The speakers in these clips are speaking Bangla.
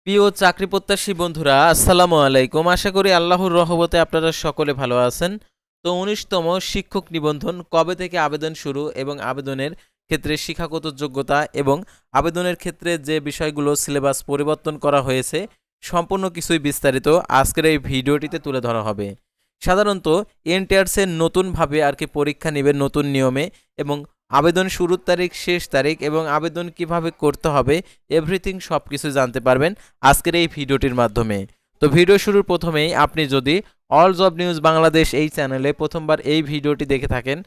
প্রিয় চাকরি প্রত্যাশী বন্ধুরা, আসসালামু আলাইকুম। আশা করি আল্লাহর রহমতে আপনারা সকলে ভালো আছেন। তো ১৯তম শিক্ষক নিবন্ধন কবে থেকে আবেদন শুরু এবং আবেদনের ক্ষেত্রে শিক্ষাগত যোগ্যতা এবং আবেদনের ক্ষেত্রে যে বিষয়গুলো সিলেবাস পরিবর্তন করা হয়েছে, সম্পূর্ণ কিছুই বিস্তারিত আজকের এই ভিডিওটিতে তুলে ধরা হবে। সাধারণত এনটিআরসির নতুনভাবে পরীক্ষা নেবে নতুন নিয়মে, এবং আবেদন শুরুর তারিখ, শেষ তারিখ এবং আবেদন কিভাবে করতে হবে, এভরিথিং সব কিছু জানতে পারবেন আজকের এই ভিডিওটির মাধ্যমে। তো ভিডিও শুরুর প্রথমেই আপনি যদি অল জব নিউজ বাংলাদেশ এই চ্যানেলে প্রথমবার এই ভিডিওটি দেখে থাকেন,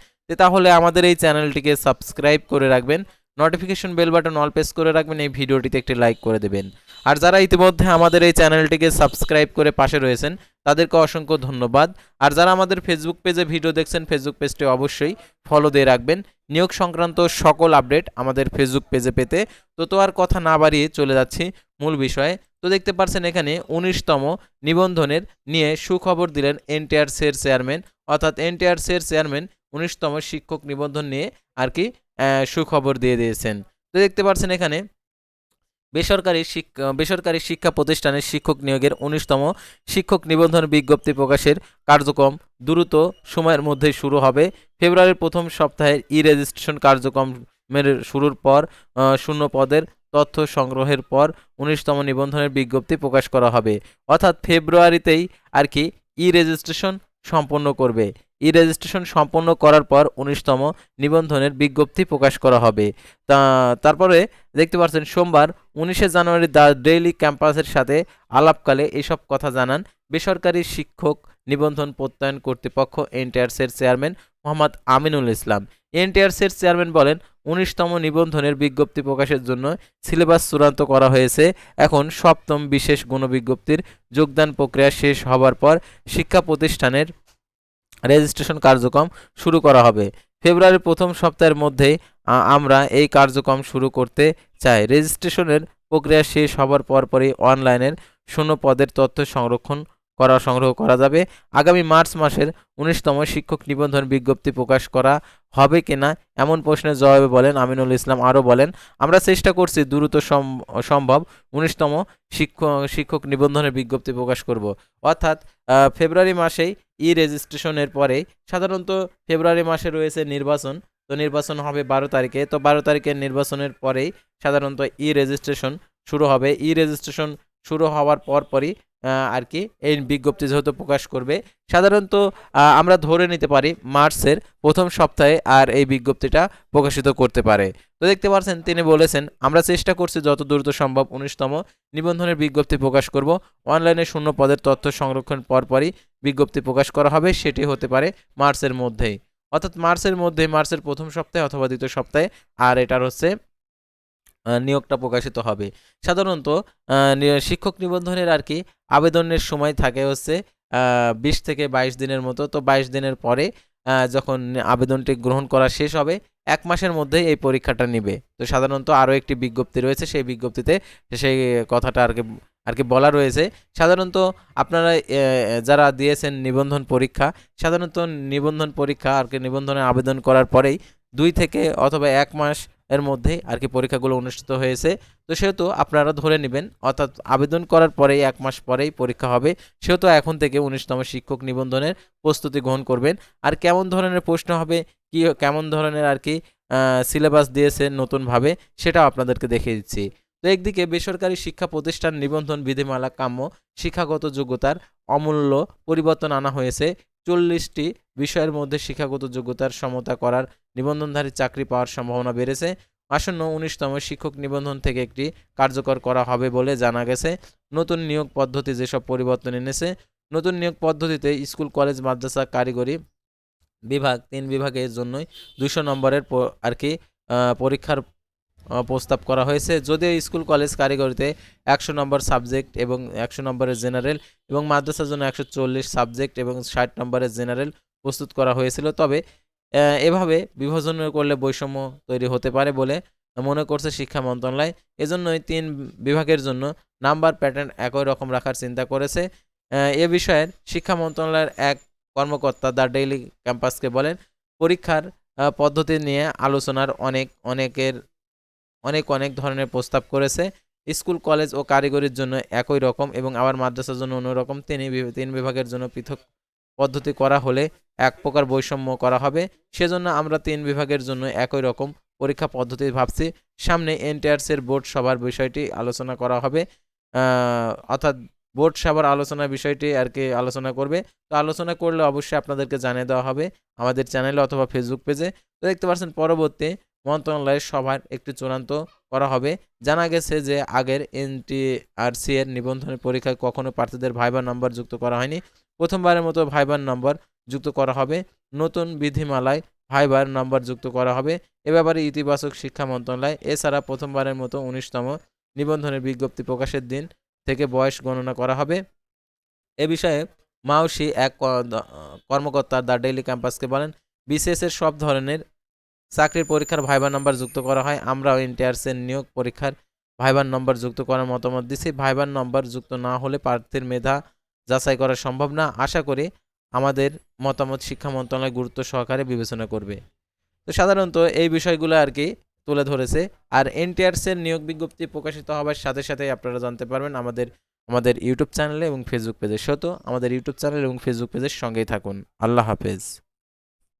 তাহলে আমাদের এই চ্যানেলটিকে সাবস্ক্রাইব করে রাখবেন, notification bell button all press করে রাখবেন, এই ভিডিওটিতে একটি লাইক করে দেবেন। আর যারা ইতিমধ্যে আমাদের এই চ্যানেলটিকে সাবস্ক্রাইব করে পাশে রয়েছেন তাদেরকে অসংখ্য ধন্যবাদ। আর যারা আমাদের ফেসবুক পেজে ভিডিও দেখছেন, ফেসবুক পেজটি অবশ্যই ফলো দিয়ে রাখবেন নিয়োগ সংক্রান্ত সকল আপডেট আমাদের ফেসবুক পেজে পেতে। তো আর কথা না বাড়িয়ে চলে যাচ্ছি মূল বিষয়ে। তো দেখতে পাচ্ছেন এখানে ১৯তম নিবন্ধনের নিয়ে সুখবর দিলেন এনটিআরসির চেয়ারম্যান, অর্থাৎ এনটিআরসির চেয়ারম্যান ১৯তম শিক্ষক নিবন্ধন নিয়ে সুখবর দিয়ে দিয়েছেন। তো দেখতে পাচ্ছেন এখানে বেসরকারি শিক্ষা প্রতিষ্ঠানের শিক্ষক নিয়োগের ১৯তম শিক্ষক নিবন্ধন বিজ্ঞপ্তি প্রকাশের কার্যক্রম দ্রুত সময়ের মধ্যেই শুরু হবে। ফেব্রুয়ারির প্রথম সপ্তাহে রেজিস্ট্রেশন কার্যক্রমের শুরুর পর শূন্য পদের তথ্য সংগ্রহের পর ১৯তম নিবন্ধনের বিজ্ঞপ্তি প্রকাশ করা হবে। অর্থাৎ ফেব্রুয়ারিতেই রেজিস্ট্রেশন সম্পন্ন করবে। রেজিস্ট্রেশন সম্পন্ন করার পর ১৯তম নিবন্ধনের বিজ্ঞপ্তি প্রকাশ করা হবে। তারপরে দেখতে পাচ্ছেন সোমবার ১৯শে জানুয়ারি দ্য ডেইলি ক্যাম্পাসের সাথে আলাপকালে এসব কথা জানান বেসরকারি শিক্ষক নিবন্ধন প্রত্যয়ন কর্তৃপক্ষ এনটিআরসির চেয়ারম্যান মোহাম্মদ আমিনুল ইসলাম। এনটিআরসির চেয়ারম্যান বলেন, ১৯তম নিবন্ধনের বিজ্ঞপ্তি প্রকাশের জন্য সিলেবাস চূড়ান্ত করা হয়েছে। এখন সপ্তম বিশেষ গণবিজ্ঞপ্তির যোগদান প্রক্রিয়া শেষ হবার পর শিক্ষা প্রতিষ্ঠানের রেজিস্ট্রেশন কার্যক্রম শুরু করা হবে। ফেব্রুয়ারির প্রথম সপ্তাহের মধ্যেই আমরা এই কার্যক্রম শুরু করতে চাই। রেজিস্ট্রেশনের প্রক্রিয়া শেষ হবার পরপরই অনলাইনের শূন্য পদের তথ্য সংগ্রহ করা যাবে। আগামী মার্চ মাসের ১৯তম শিক্ষক নিবন্ধন বিজ্ঞপ্তি প্রকাশ করা হবে কিনা এমন প্রশ্নের জবাবে বলেন আমিনুল ইসলাম, আরও বলেন, আমরা চেষ্টা করছি দ্রুত সম্ভব ১৯তম শিক্ষক নিবন্ধনের বিজ্ঞপ্তি প্রকাশ করব। অর্থাৎ ফেব্রুয়ারি মাসেই রেজিস্ট্রেশনের পরে সাধারণত ফেব্রুয়ারি মাসে রয়েছে নির্বাচন। তো নির্বাচন হবে ১২ তারিখে। তো ১২ তারিখের নির্বাচনের পরেই সাধারণত রেজিস্ট্রেশন শুরু হবে। রেজিস্ট্রেশন শুরু হওয়ার পরপরই এই বিজ্ঞপ্তি যেহেতু প্রকাশ করবে, সাধারণত আমরা ধরে নিতে পারি মার্চের প্রথম সপ্তাহে এই বিজ্ঞপ্তিটা প্রকাশিত করতে পারে। তো দেখতে পাচ্ছেন তিনি বলেছেন, আমরা চেষ্টা করছি যত দ্রুত সম্ভব ১৯তম নিবন্ধনের বিজ্ঞপ্তি প্রকাশ করব। অনলাইনে শূন্য পদের তথ্য সংরক্ষণ পরপরই বিজ্ঞপ্তি প্রকাশ করা হবে, সেটি হতে পারে মার্চের মধ্যেই, অর্থাৎ মার্চের প্রথম সপ্তাহে অথবা দ্বিতীয় সপ্তাহে এটার নিয়োগটা প্রকাশিত হবে। সাধারণত শিক্ষক নিবন্ধনের আবেদনের সময় থাকে ২০ থেকে ২২ দিনের মতো। তো ২২ দিনের পরে যখন আবেদনটি গ্রহণ করা শেষ হবে, ১ মাসের মধ্যেই এই পরীক্ষাটা নিবে। তো সাধারণত আরও একটি বিজ্ঞপ্তি রয়েছে, সেই বিজ্ঞপ্তিতে সেই কথাটা বলা রয়েছে। সাধারণত আপনারা যারা দিয়েছেন নিবন্ধন পরীক্ষা, সাধারণত নিবন্ধন পরীক্ষা নিবন্ধনের আবেদন করার পরেই ২ থেকে অথবা ১ মাস এর মধ্যেই পরীক্ষাগুলো অনুষ্ঠিত হয়েছে। তো সেহেতু আপনারা ধরে নেবেন, অর্থাৎ আবেদন করার পরেই ১ মাস পরেই পরীক্ষা হবে। সেহেতু এখন থেকে ১৯তম শিক্ষক নিবন্ধনের প্রস্তুতি গ্রহণ করবেন। আর কেমন ধরনের প্রশ্ন হবে, কেমন ধরনের সিলেবাস দিয়েছে নতুনভাবে, সেটাও আপনাদেরকে দেখিয়ে দিচ্ছি। তো একদিকে বেসরকারি শিক্ষা প্রতিষ্ঠান নিবন্ধন বিধিমালা কাম্য শিক্ষাগত যোগ্যতার অমূল্য পরিবর্তন আনা হয়েছে। ৪০টি বিষয়ের মধ্যে শিক্ষাগত যোগ্যতার সমতা করার নিবন্ধনধারী চাকরি পাওয়ার সম্ভাবনা বেড়েছে। আসন্ন ১৯তম শিক্ষক নিবন্ধন থেকে একটি কার্যকর করা হবে বলে জানা গেছে। নতুন নিয়োগ পদ্ধতি যেসব পরিবর্তন এনেছে, নতুন নিয়োগ পদ্ধতিতে স্কুল, কলেজ, মাদ্রাসা, কারিগরি বিভাগ ৩ বিভাগের জন্যই ২০০ নম্বরের পরীক্ষার প্রস্তাব করা হয়েছে। যদিও স্কুল, কলেজ, কারিগরিতে ১০০ নম্বর সাবজেক্ট এবং ১০০ নম্বরের জেনারেল এবং মাদ্রাসার জন্য ১৪০ সাবজেক্ট এবং ৬০ নম্বরের জেনারেল প্রস্তুত করা হয়েছিল। তবে এভাবে বিভাজন করলে বৈষম্য তৈরি হতে পারে বলে মনে করছে শিক্ষা মন্ত্রণালয়। এজন্যই ৩ বিভাগের জন্য নাম্বার প্যাটার্ন একই রকম রাখার চিন্তা করেছে। এ বিষয়ে শিক্ষা মন্ত্রণালয়ের এক কর্মকর্তা দ্য ডেইলি ক্যাম্পাসকে বলেন, পরীক্ষার পদ্ধতি নিয়ে আলোচনার অনেক ধরনের প্রস্তাব করেছে। স্কুল কলেজ ও কারিগরির জন্য একই রকম এবং আবার মাদ্রাসার জন্য অন্যরকম তিন বিভাগের জন্য পৃথক পদ্ধতি করা হলে এক প্রকার বৈষম্য করা হবে। সেজন্য আমরা তিন বিভাগের জন্য একই রকম পরীক্ষা পদ্ধতি ভাবছি। সামনে এনটিআরসির বোর্ড সভার বিষয়টি আলোচনা করা হবে, অর্থাৎ বোর্ড সভার আলোচনার বিষয়টি আর কি আলোচনা করবে। তো আলোচনা করলে অবশ্যই আপনাদেরকে জানিয়ে দেওয়া হবে আমাদের চ্যানেলে অথবা ফেসবুক পেজে। তো দেখতে পাচ্ছেন পরবর্তী মন্ত্রণালয়ের সভার একটি চূড়ান্ত করা হবে। জানা গেছে যে আগের এনটিআরসি এর নিবন্ধন পরীক্ষায় কখনো প্রার্থীদের ভাইবা নাম্বার যুক্ত করা হয়নি। প্রথমবারের মতো ভাইবার নাম্বার যুক্ত করা হবে। নতুন বিধিমালায় ভাইবার নাম্বার যুক্ত করা হবে। এ ব্যাপারে ইতিবাচক শিক্ষা মন্ত্রণালয়। এছাড়া প্রথমবারের মতো 19তম নিবন্ধনের বিজ্ঞপ্তি প্রকাশের দিন থেকে বয়স গণনা করা হবে। এ বিষয়ে মাউসি এক কর্মকর্তা দ্য ডেইলি ক্যাম্পাসকে বলেন, বিসিএস এর সব ধরনের চাকরির পরীক্ষার ভাইবার নাম্বার যুক্ত করা হয়। আমরাও এনটিআরসির নিয়োগ পরীক্ষার ভাইবার নম্বর যুক্ত করার মতামত দিছি। ভাইবার নম্বর যুক্ত না হলে প্রার্থীর মেধা যাচাই করা সম্ভব না। আশা করি আমাদের মতামত শিক্ষা মন্ত্রণালয় গুরুত্ব সহকারে বিবেচনা করবে। তো সাধারণত এই বিষয়গুলো আর কি তুলে ধরেছে। আর এনটিআরসির নিয়োগ বিজ্ঞপ্তি প্রকাশিত হওয়ার সাথে সাথে আপনারা জানতে পারবেন আমাদের ইউটিউব চ্যানেলে এবং ফেসবুক পেজে। আমাদের ইউটিউব চ্যানেল এবং ফেসবুক পেজের সঙ্গেই থাকুন। আল্লাহ হাফেজ।